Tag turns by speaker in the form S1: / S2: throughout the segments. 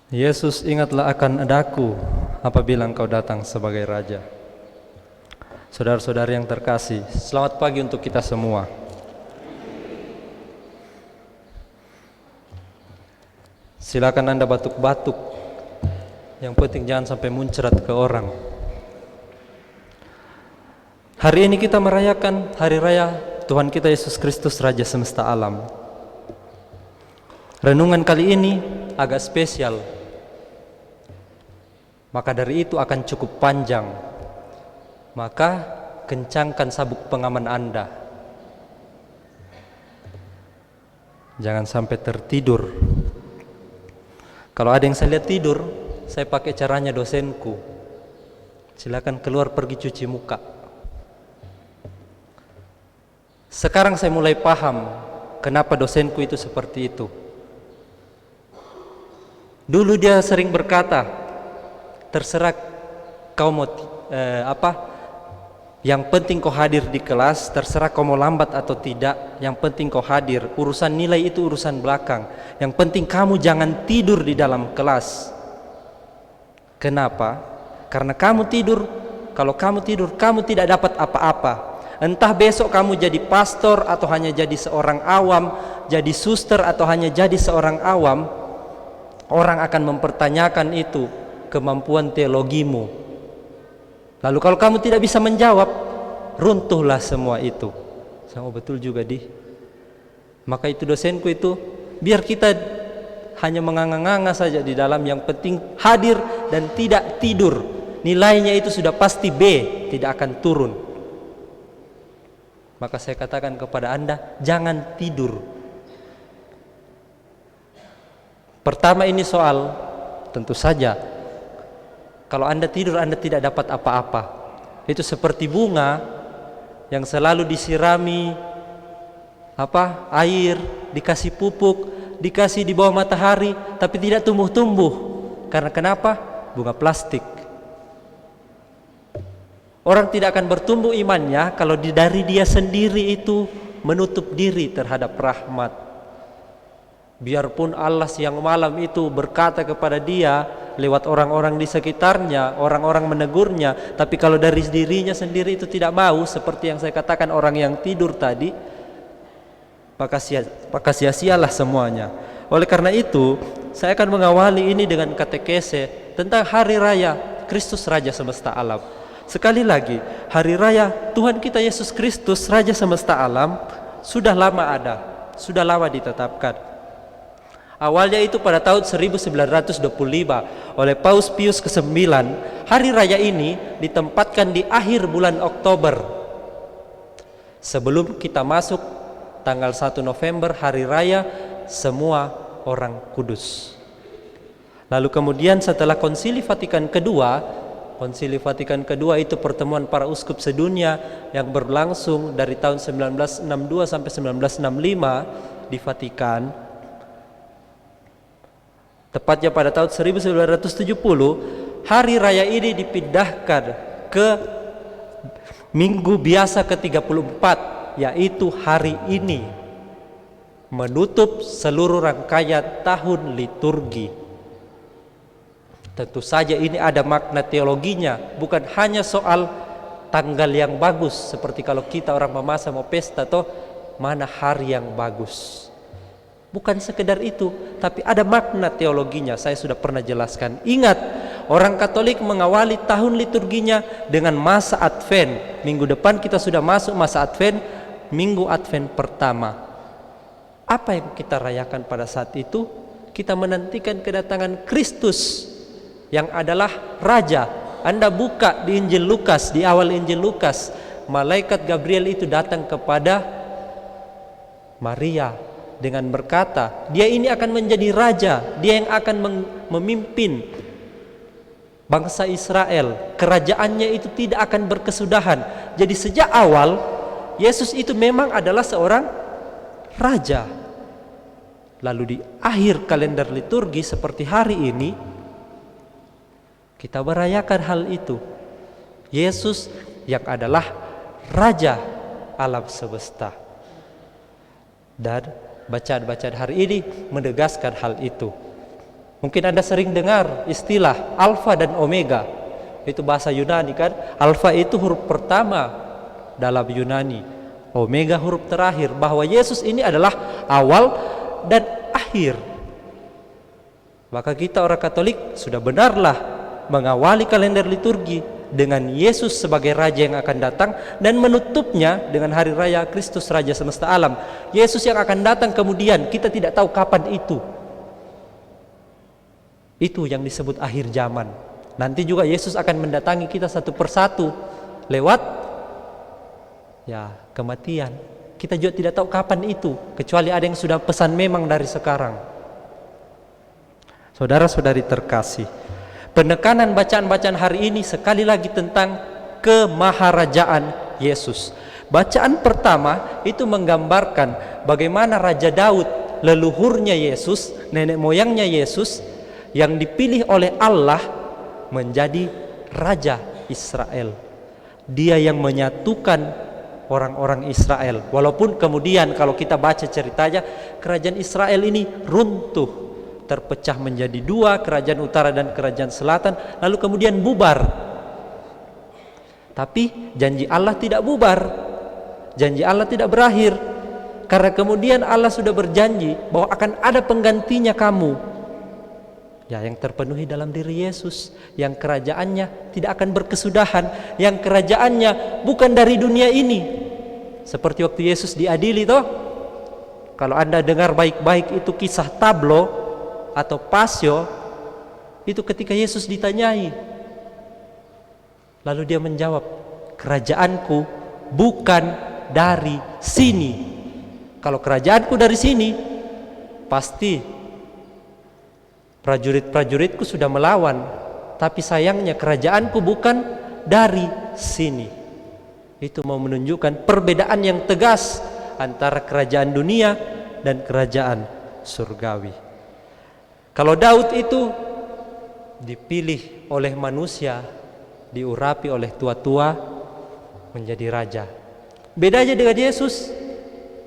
S1: Yesus, ingatlah akan adaku apabila engkau datang sebagai Raja. Saudara-saudari yang terkasih, selamat pagi untuk kita semua. Silakan Anda batuk-batuk, yang penting jangan sampai muncrat ke orang. Hari ini kita merayakan Hari Raya Tuhan kita Yesus Kristus, Raja Semesta Alam. Renungan kali ini agak spesial, maka dari itu akan cukup panjang. Maka kencangkan sabuk pengaman Anda, jangan sampai tertidur. Kalau ada yang saya lihat tidur, saya pakai caranya dosenku. Silakan keluar pergi cuci muka. Sekarang saya mulai paham kenapa dosenku itu seperti itu. Dulu dia sering berkata, terserah kau mau yang penting kau hadir di kelas, terserah kau mau lambat atau tidak, yang penting kau hadir. Urusan nilai itu urusan belakang. Yang penting kamu jangan tidur di dalam kelas. Kenapa? Karena kamu tidur, kalau kamu tidur kamu tidak dapat apa-apa. Entah besok kamu jadi pastor atau hanya jadi seorang awam, jadi suster atau hanya jadi seorang awam, orang akan mempertanyakan itu, kemampuan teologimu. Lalu kalau kamu tidak bisa menjawab, runtuhlah semua itu. Sama betul juga maka itu dosenku itu, biar kita hanya menganga-nganga saja di dalam, yang penting hadir dan tidak tidur. Nilainya itu sudah pasti B, tidak akan turun. Maka saya katakan kepada Anda, jangan tidur. Pertama ini soal, tentu saja kalau Anda tidur Anda tidak dapat apa-apa. Itu seperti bunga yang selalu disirami air, dikasih pupuk, dikasih di bawah matahari, tapi tidak tumbuh-tumbuh. Karena kenapa? Bunga plastik. Orang tidak akan bertumbuh imannya kalau dari dia sendiri itu menutup diri terhadap rahmat. Biarpun Allah siang malam itu berkata kepada dia lewat orang-orang di sekitarnya, orang-orang menegurnya, tapi kalau dari dirinya sendiri itu tidak mau, seperti yang saya katakan orang yang tidur tadi, maka sia-sialah semuanya. Oleh karena itu, saya akan mengawali ini dengan katekese tentang Hari Raya Kristus Raja Semesta Alam. Sekali lagi, Hari Raya Tuhan kita Yesus Kristus, Raja Semesta Alam, sudah lama ada, sudah lama ditetapkan. Awalnya itu pada tahun 1925 oleh Paus Pius ke-9. Hari Raya ini ditempatkan di akhir bulan Oktober, sebelum kita masuk tanggal 1 November, Hari Raya Semua Orang Kudus. Lalu kemudian setelah Konsili Vatikan II itu pertemuan para uskup sedunia yang berlangsung dari tahun 1962 sampai 1965 di Vatikan. Tepatnya pada tahun 1970, hari raya ini dipindahkan ke minggu biasa ke-34, yaitu hari ini, menutup seluruh rangkaian tahun liturgi. Tentu saja ini ada makna teologinya, bukan hanya soal tanggal yang bagus, seperti kalau kita orang memasak mau pesta toh, mana hari yang bagus. Bukan sekedar itu, tapi ada makna teologinya. Saya sudah pernah jelaskan. Ingat, orang Katolik mengawali tahun liturginya dengan masa Advent. Minggu depan kita sudah masuk masa Advent, Minggu Advent pertama. Apa yang kita rayakan pada saat itu? Kita menantikan kedatangan Kristus yang adalah Raja. Anda buka di Injil Lukas, di awal Injil Lukas, malaikat Gabriel itu datang kepada Maria dengan berkata, dia ini akan menjadi raja, dia yang akan memimpin bangsa Israel. Kerajaannya itu tidak akan berkesudahan. Jadi sejak awal Yesus itu memang adalah seorang raja. Lalu di akhir kalender liturgi seperti hari ini, kita merayakan hal itu. Yesus yang adalah Raja alam semesta. Dan bacaan-bacaan hari ini menegaskan hal itu. Mungkin Anda sering dengar istilah Alfa dan Omega. Itu bahasa Yunani kan. Alfa itu huruf pertama dalam Yunani, Omega huruf terakhir, bahwa Yesus ini adalah awal dan akhir. Maka kita orang Katolik sudah benarlah mengawali kalender liturgi dengan Yesus sebagai Raja yang akan datang, dan menutupnya dengan Hari Raya Kristus Raja Semesta Alam. Yesus yang akan datang kemudian, kita tidak tahu kapan itu. Itu yang disebut akhir zaman. Nanti juga Yesus akan mendatangi kita satu persatu lewat kematian. Kita juga tidak tahu kapan itu, kecuali ada yang sudah pesan memang dari sekarang. Saudara-saudari terkasih, penekanan bacaan-bacaan hari ini sekali lagi tentang kemaharajaan Yesus. Bacaan pertama itu menggambarkan bagaimana Raja Daud, leluhurnya Yesus, nenek moyangnya Yesus, yang dipilih oleh Allah menjadi Raja Israel. Dia yang menyatukan orang-orang Israel. Walaupun kemudian kalau kita baca ceritanya, kerajaan Israel ini runtuh, terpecah menjadi dua, kerajaan utara dan kerajaan selatan, lalu kemudian bubar. Tapi janji Allah tidak bubar, janji Allah tidak berakhir, karena kemudian Allah sudah berjanji bahwa akan ada penggantinya kamu, yang terpenuhi dalam diri Yesus, yang kerajaannya tidak akan berkesudahan, yang kerajaannya bukan dari dunia ini. Seperti waktu Yesus diadili toh, kalau Anda dengar baik-baik itu kisah tablo atau pasio, itu ketika Yesus ditanyai, lalu dia menjawab, kerajaanku bukan dari sini. Kalau kerajaanku dari sini, pasti prajurit-prajuritku sudah melawan, tapi sayangnya kerajaanku bukan dari sini. Itu mau menunjukkan perbedaan yang tegas antara kerajaan dunia dan kerajaan surgawi. Kalau Daud itu dipilih oleh manusia, diurapi oleh tua-tua menjadi raja. Bedanya dengan Yesus,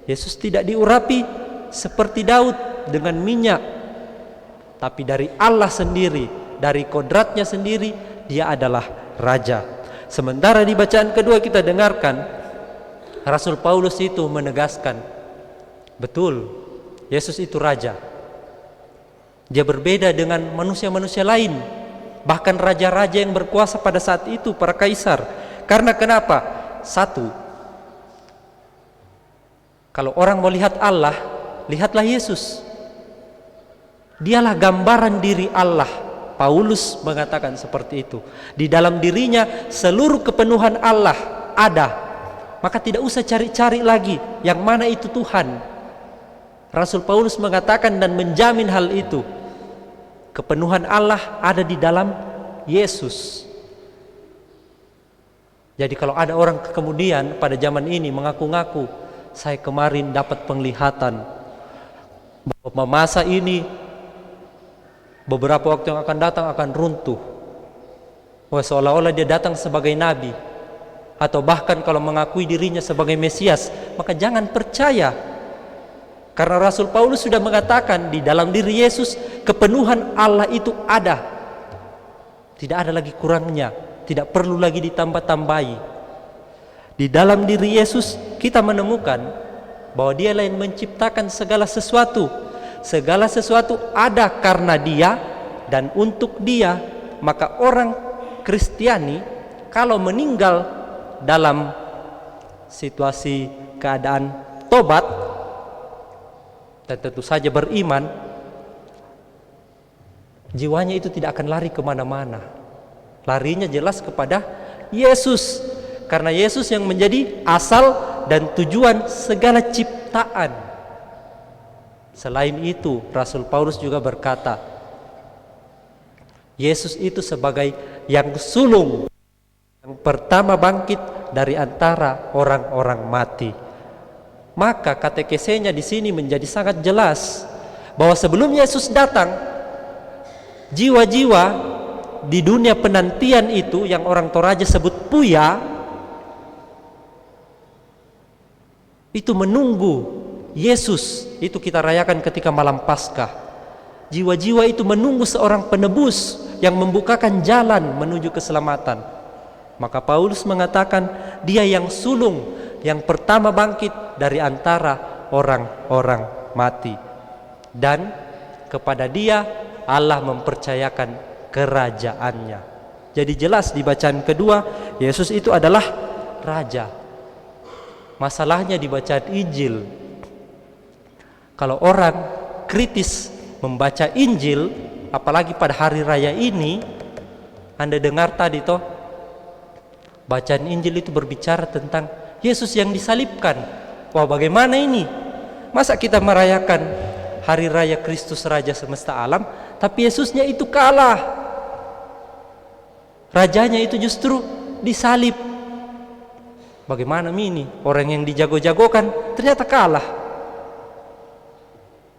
S1: Yesus tidak diurapi seperti Daud dengan minyak, tapi dari Allah sendiri, dari kodratnya sendiri, dia adalah raja. Sementara di bacaan kedua kita dengarkan, Rasul Paulus itu menegaskan, betul, Yesus itu raja. Dia berbeda dengan manusia-manusia lain, bahkan raja-raja yang berkuasa pada saat itu, para kaisar. Karena kenapa? Satu, kalau orang mau lihat Allah, lihatlah Yesus. Dialah gambaran diri Allah. Paulus mengatakan seperti itu. Di dalam dirinya seluruh kepenuhan Allah ada. Maka tidak usah cari-cari lagi yang mana itu Tuhan. Rasul Paulus mengatakan dan menjamin hal itu. Kepenuhan Allah ada di dalam Yesus. Jadi kalau ada orang kemudian pada zaman ini mengaku-ngaku, saya kemarin dapat penglihatan bahwa masa ini beberapa waktu yang akan datang akan runtuh, seolah-olah dia datang sebagai nabi, atau bahkan kalau mengakui dirinya sebagai Mesias, maka jangan percaya. Karena Rasul Paulus sudah mengatakan di dalam diri Yesus kepenuhan Allah itu ada, tidak ada lagi kurangnya, tidak perlu lagi ditambah-tambahi. Di dalam diri Yesus kita menemukan bahwa Dialah yang menciptakan segala sesuatu. Segala sesuatu ada karena Dia dan untuk Dia. Maka orang Kristiani kalau meninggal dalam situasi keadaan tobat dan tentu saja beriman, jiwanya itu tidak akan lari kemana-mana. Larinya jelas kepada Yesus, karena Yesus yang menjadi asal dan tujuan segala ciptaan. Selain itu, Rasul Paulus juga berkata, Yesus itu sebagai yang sulung, yang pertama bangkit dari antara orang-orang mati. Maka katekesenya di sini menjadi sangat jelas bahwa sebelum Yesus datang, jiwa-jiwa di dunia penantian itu yang orang Toraja sebut puya, itu menunggu Yesus. Itu kita rayakan ketika malam Paskah. Jiwa-jiwa itu menunggu seorang penebus yang membukakan jalan menuju keselamatan. Maka Paulus mengatakan dia yang sulung, yang pertama bangkit dari antara orang-orang mati. Dan kepada dia Allah mempercayakan kerajaannya. Jadi jelas di bacaan kedua, Yesus itu adalah Raja. Masalahnya di bacaan Injil, kalau orang kritis membaca Injil, apalagi pada hari raya ini, Anda dengar tadi toh, bacaan Injil itu berbicara tentang Yesus yang disalibkan. Wah, bagaimana ini? Masa kita merayakan hari raya Kristus Raja semesta alam, tapi Yesusnya itu kalah. Rajanya itu justru disalib. Bagaimana ini? Orang yang dijago-jagokan ternyata kalah.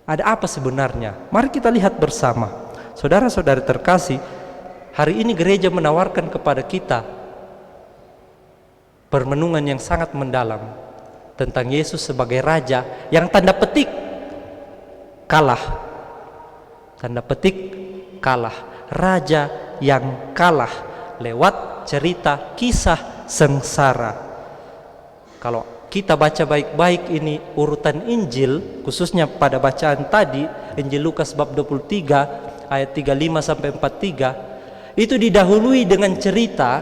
S1: Ada apa sebenarnya? Mari kita lihat bersama. Saudara-saudara terkasih, hari ini gereja menawarkan kepada kita permenungan yang sangat mendalam tentang Yesus sebagai Raja yang tanda petik kalah. Tanda petik kalah. Raja yang kalah lewat cerita kisah sengsara. Kalau kita baca baik-baik ini urutan Injil, khususnya pada bacaan tadi, Injil Lukas bab 23 ayat 35 sampai 43, itu didahului dengan cerita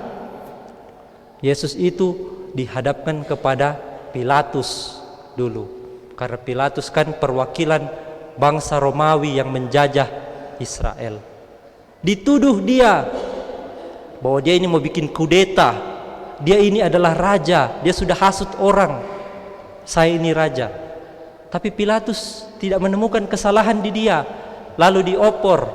S1: Yesus itu dihadapkan kepada Pilatus dulu. Karena Pilatus kan perwakilan bangsa Romawi yang menjajah Israel. Dituduh dia bahwa dia ini mau bikin kudeta. Dia ini adalah raja, dia sudah hasut orang, saya ini raja. Tapi Pilatus tidak menemukan kesalahan di dia, lalu diopor,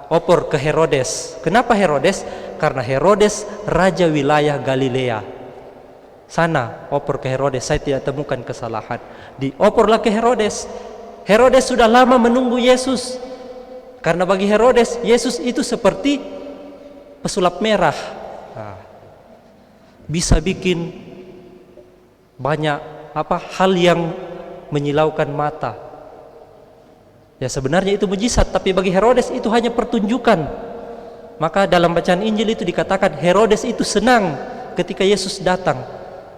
S1: opor ke Herodes. Kenapa Herodes? Karena Herodes raja wilayah Galilea. Sana opor ke Herodes, saya tidak temukan kesalahan. Dioporlah ke Herodes. Herodes sudah lama menunggu Yesus, karena bagi Herodes Yesus itu seperti pesulap merah. Bisa bikin banyak hal yang menyilaukan mata. Ya sebenarnya itu mujizat, tapi bagi Herodes itu hanya pertunjukan. Maka dalam bacaan Injil itu dikatakan Herodes itu senang ketika Yesus datang,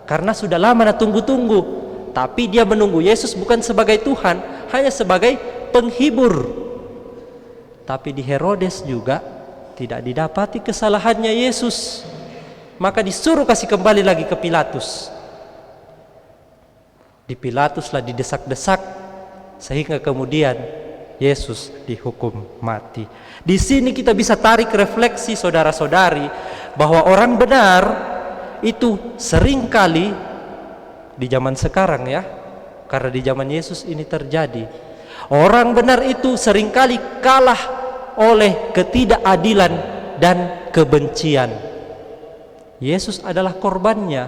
S1: karena sudah lama tunggu-tunggu. Tapi dia menunggu Yesus bukan sebagai Tuhan, hanya sebagai penghibur. Tapi di Herodes juga tidak didapati kesalahannya Yesus. Maka disuruh kasih kembali lagi ke Pilatus. Di Pilatuslah didesak-desak sehingga kemudian Yesus dihukum mati. Di sini kita bisa tarik refleksi saudara-saudari bahwa orang benar itu seringkali di zaman sekarang ya, karena di zaman Yesus ini terjadi, orang benar itu seringkali kalah oleh ketidakadilan dan kebencian. Yesus adalah korbannya.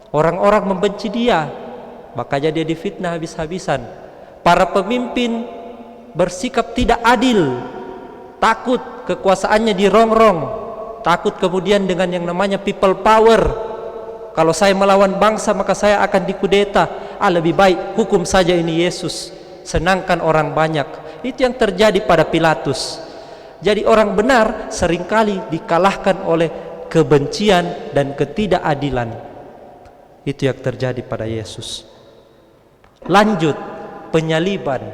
S1: Orang-orang membenci dia, makanya dia difitnah habis-habisan. Para pemimpin bersikap tidak adil, takut kekuasaannya dirongrong, takut kemudian dengan yang namanya people power. Kalau saya melawan bangsa maka saya akan dikudeta. Lebih baik hukum saja ini Yesus, senangkan orang banyak. Itu yang terjadi pada Pilatus. Jadi orang benar seringkali dikalahkan oleh kebencian dan ketidakadilan. Itu yang terjadi pada Yesus. Lanjut, penyaliban.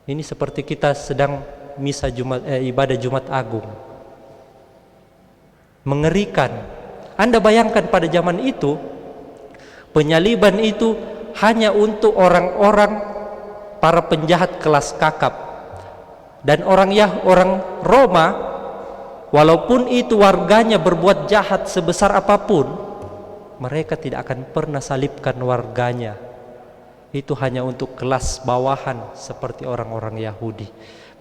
S1: Ini seperti kita sedang misa ibadah Jumat Agung. Mengerikan. Anda bayangkan pada zaman itu, penyaliban itu hanya untuk orang-orang para penjahat kelas kakap. Dan orang Roma, walaupun itu warganya berbuat jahat sebesar apapun, mereka tidak akan pernah salibkan warganya. Itu hanya untuk kelas bawahan seperti orang-orang Yahudi.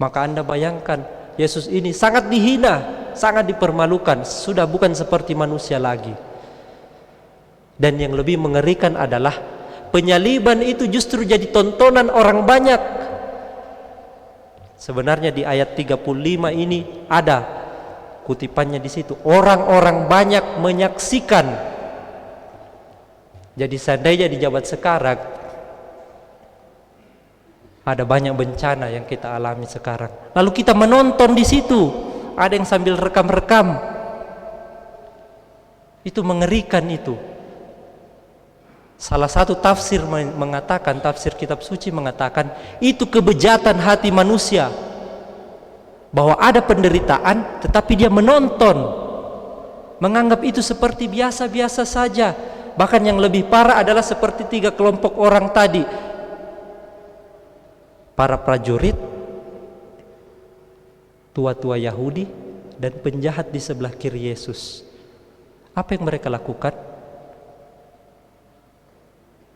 S1: Maka Anda bayangkan, Yesus ini sangat dihina, sangat dipermalukan, sudah bukan seperti manusia lagi. Dan yang lebih mengerikan adalah penyaliban itu justru jadi tontonan orang banyak. Sebenarnya di ayat 35 ini ada kutipannya di situ, orang-orang banyak menyaksikan. Jadi seandainya di zaman sekarang Ada banyak bencana yang kita alami sekarang. Lalu kita menonton di situ. Ada yang sambil rekam-rekam. Itu mengerikan itu. Salah satu tafsir mengatakan, tafsir kitab suci mengatakan, itu kebejatan hati manusia. Bahwa ada penderitaan tetapi dia menonton. Menganggap itu seperti biasa-biasa saja. Bahkan yang lebih parah adalah seperti 3 kelompok orang tadi. Para prajurit, tua-tua Yahudi, dan penjahat di sebelah kiri Yesus. Apa yang mereka lakukan?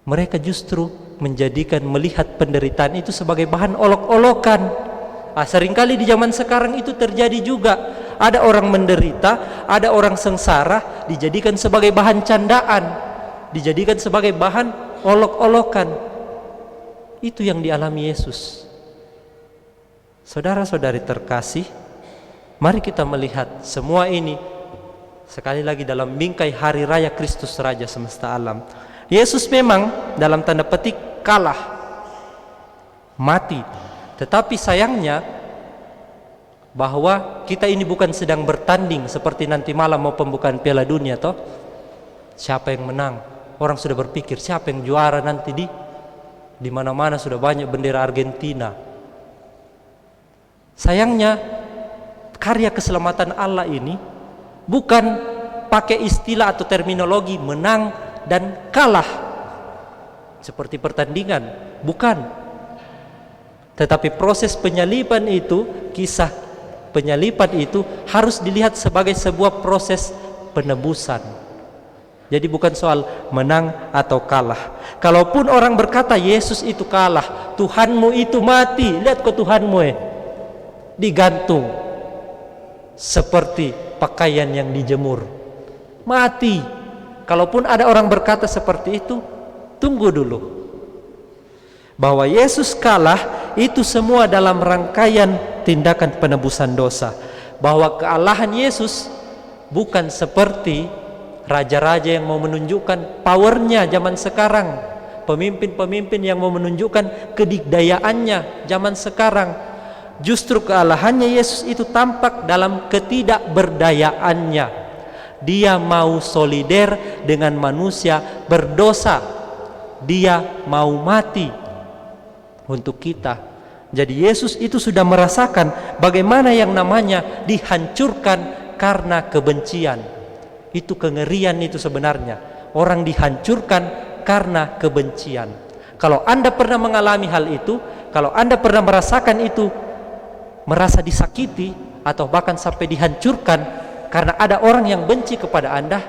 S1: Mereka justru melihat penderitaan itu sebagai bahan olok-olokan. Seringkali di zaman sekarang itu terjadi juga. Ada orang menderita, ada orang sengsara, dijadikan sebagai bahan candaan, dijadikan sebagai bahan olok-olokan. Itu yang dialami Yesus. Saudara-saudari terkasih, mari kita melihat semua ini sekali lagi dalam bingkai hari raya Kristus Raja semesta alam. Yesus memang dalam tanda petik kalah, mati. Tetapi sayangnya bahwa kita ini bukan sedang bertanding seperti nanti malam mau pembukaan Piala Dunia toh. Siapa yang menang? Orang sudah berpikir siapa yang juara nanti di mana-mana sudah banyak bendera Argentina. Sayangnya karya keselamatan Allah ini bukan pakai istilah atau terminologi menang dan kalah seperti pertandingan, bukan. Tetapi proses penyaliban itu, kisah penyaliban itu harus dilihat sebagai sebuah proses penebusan. Jadi bukan soal menang atau kalah. Kalaupun orang berkata Yesus itu kalah, Tuhanmu itu mati, lihat kok Tuhanmu digantung seperti pakaian yang dijemur, mati. Kalaupun ada orang berkata seperti itu, tunggu dulu. Bahwa Yesus kalah itu semua dalam rangkaian tindakan penebusan dosa. Bahwa kealahan Yesus bukan seperti raja-raja yang mau menunjukkan powernya zaman sekarang, pemimpin-pemimpin yang mau menunjukkan kedikdayaannya zaman sekarang. Justru kealahannya Yesus itu tampak dalam ketidakberdayaannya. Dia mau solider dengan manusia berdosa. Dia mau mati untuk kita. Jadi Yesus itu sudah merasakan bagaimana yang namanya dihancurkan karena kebencian. Itu kengerian itu sebenarnya. Orang dihancurkan karena kebencian. Kalau Anda pernah mengalami hal itu, kalau Anda pernah merasakan itu, merasa disakiti atau bahkan sampai dihancurkan karena ada orang yang benci kepada Anda,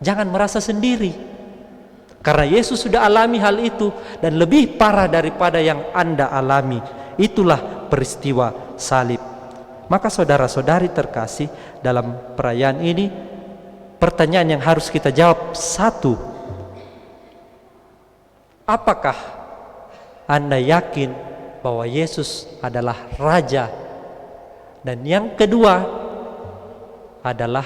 S1: jangan merasa sendiri. Karena Yesus sudah alami hal itu dan lebih parah daripada yang Anda alami. Itulah peristiwa salib. Maka saudara-saudari terkasih, dalam perayaan ini pertanyaan yang harus kita jawab satu, apakah Anda yakin bahwa Yesus adalah Raja? Dan yang kedua adalah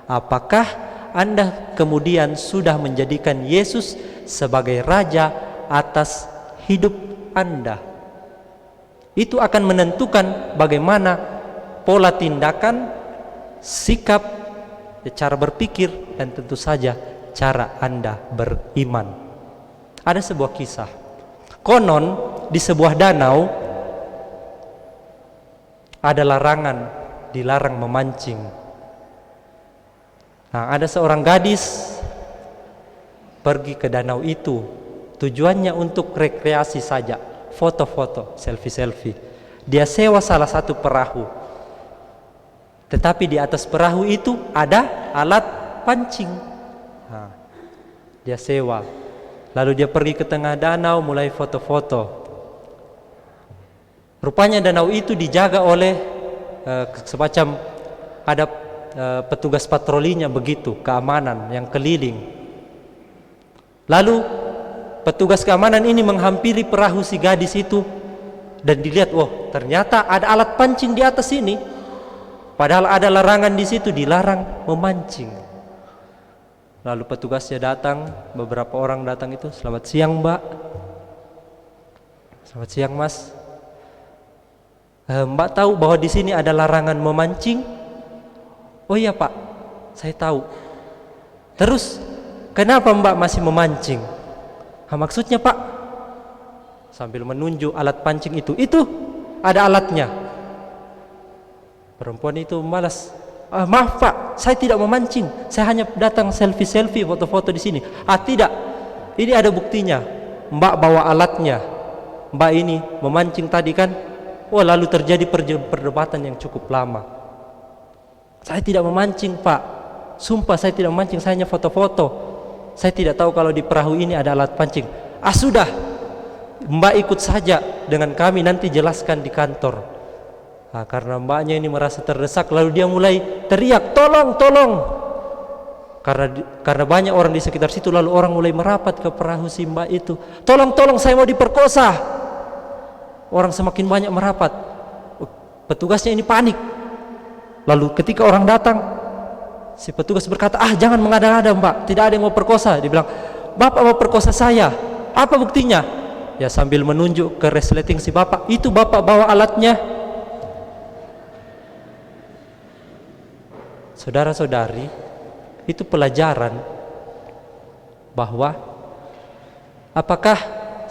S1: apakah Anda kemudian sudah menjadikan Yesus sebagai Raja atas hidup Anda? Itu akan menentukan bagaimana pola tindakan, sikap, cara berpikir, dan tentu saja cara Anda beriman. Ada sebuah kisah. Konon di sebuah danau ada larangan, dilarang memancing. Nah, ada seorang gadis pergi ke danau itu. Tujuannya untuk rekreasi saja, foto-foto, selfie-selfie. Dia sewa salah satu perahu. Tetapi di atas perahu itu ada alat pancing. Nah, dia sewa. Lalu dia pergi ke tengah danau mulai foto-foto. Rupanya danau itu dijaga oleh semacam ada petugas patrolinya begitu, keamanan yang keliling. Lalu petugas keamanan ini menghampiri perahu si gadis itu dan dilihat, wah ternyata ada alat pancing di atas ini. Padahal ada larangan di situ, dilarang memancing. Lalu petugasnya datang, beberapa orang datang itu, selamat siang Mbak. Selamat siang Mas. Mbak tahu bahwa di sini ada larangan memancing? Oh iya Pak, saya tahu. Terus kenapa Mbak masih memancing? Maksudnya Pak, sambil menunjuk alat pancing itu ada alatnya. Perempuan itu malas. Maaf Pak, saya tidak memancing. Saya hanya datang selfie, foto-foto di sini. Tidak, ini ada buktinya. Mbak bawa alatnya. Mbak ini memancing tadi kan? Lalu terjadi perdebatan yang cukup lama. Saya tidak memancing Pak. Sumpah saya tidak memancing, saya hanya foto-foto. Saya tidak tahu kalau di perahu ini ada alat pancing. Sudah, Mbak ikut saja dengan kami, nanti jelaskan di kantor. Karena mbaknya ini merasa terdesak, lalu dia mulai teriak, tolong, tolong. Karena banyak orang di sekitar situ, lalu orang mulai merapat ke perahu si Mbak itu. Tolong, tolong, saya mau diperkosa. Orang semakin banyak merapat. Petugasnya ini panik. Lalu ketika orang datang, si petugas berkata, jangan mengada-ngada Mbak, tidak ada yang mau perkosa. Dia bilang, Bapak mau perkosa saya, apa buktinya? Ya sambil menunjuk ke resleting si Bapak, itu Bapak bawa alatnya. Saudara-saudari, itu pelajaran bahwa apakah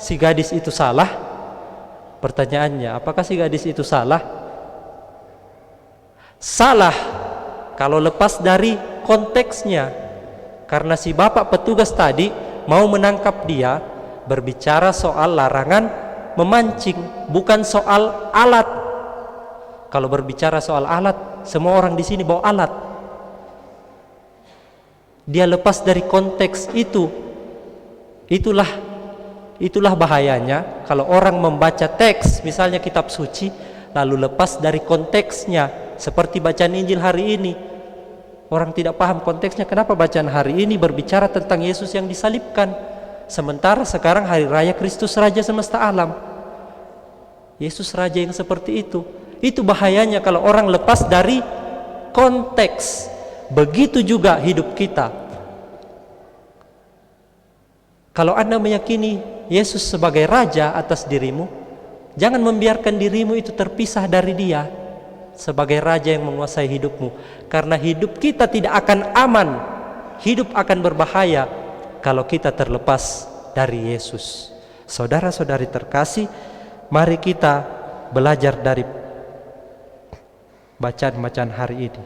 S1: si gadis itu salah? Pertanyaannya, apakah si gadis itu salah? Salah kalau lepas dari konteksnya. Karena si bapak petugas tadi mau menangkap dia berbicara soal larangan memancing, bukan soal alat. Kalau berbicara soal alat, semua orang di sini bawa alat. Dia lepas dari konteks itu. Itulah bahayanya kalau orang membaca teks, misalnya kitab suci, lalu lepas dari konteksnya. Seperti bacaan Injil hari ini, orang tidak paham konteksnya. Kenapa bacaan hari ini berbicara tentang Yesus yang disalibkan, sementara sekarang hari raya Kristus Raja semesta alam, Yesus Raja yang seperti itu. Itu bahayanya kalau orang lepas dari konteks. Begitu juga hidup kita. Kalau Anda meyakini Yesus sebagai Raja atas dirimu, jangan membiarkan dirimu itu terpisah dari Dia sebagai Raja yang menguasai hidupmu. Karena hidup kita tidak akan aman, hidup akan berbahaya kalau kita terlepas dari Yesus. Saudara-saudari terkasih, mari kita belajar dari bacaan-bacaan hari ini.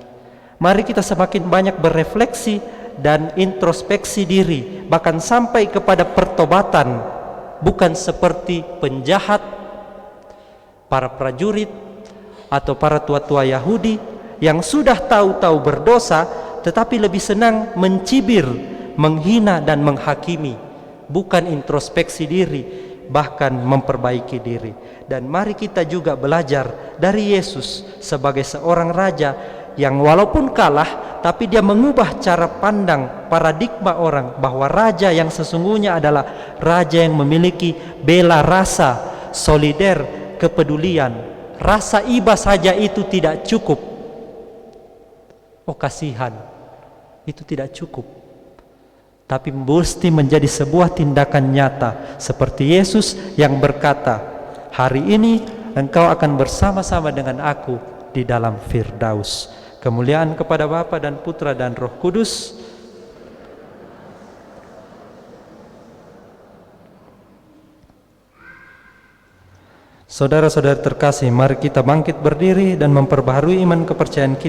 S1: Mari kita semakin banyak berefleksi dan introspeksi diri, bahkan sampai kepada pertobatan, bukan seperti penjahat, para prajurit atau para tua-tua Yahudi yang sudah tahu-tahu berdosa tetapi lebih senang mencibir, menghina dan menghakimi, bukan introspeksi diri, bahkan memperbaiki diri. Dan mari kita juga belajar dari Yesus sebagai seorang raja yang walaupun kalah, tapi dia mengubah cara pandang paradigma orang bahwa raja yang sesungguhnya adalah raja yang memiliki bela rasa, solider, kepedulian. Rasa iba saja itu tidak cukup. Kasihan, itu tidak cukup. Tapi mesti menjadi sebuah tindakan nyata, seperti Yesus yang berkata, hari ini engkau akan bersama-sama dengan aku di dalam Firdaus. Kemuliaan kepada Bapa dan Putra dan Roh Kudus. Saudara-saudara terkasih, mari kita bangkit berdiri dan memperbaharui iman kepercayaan kita.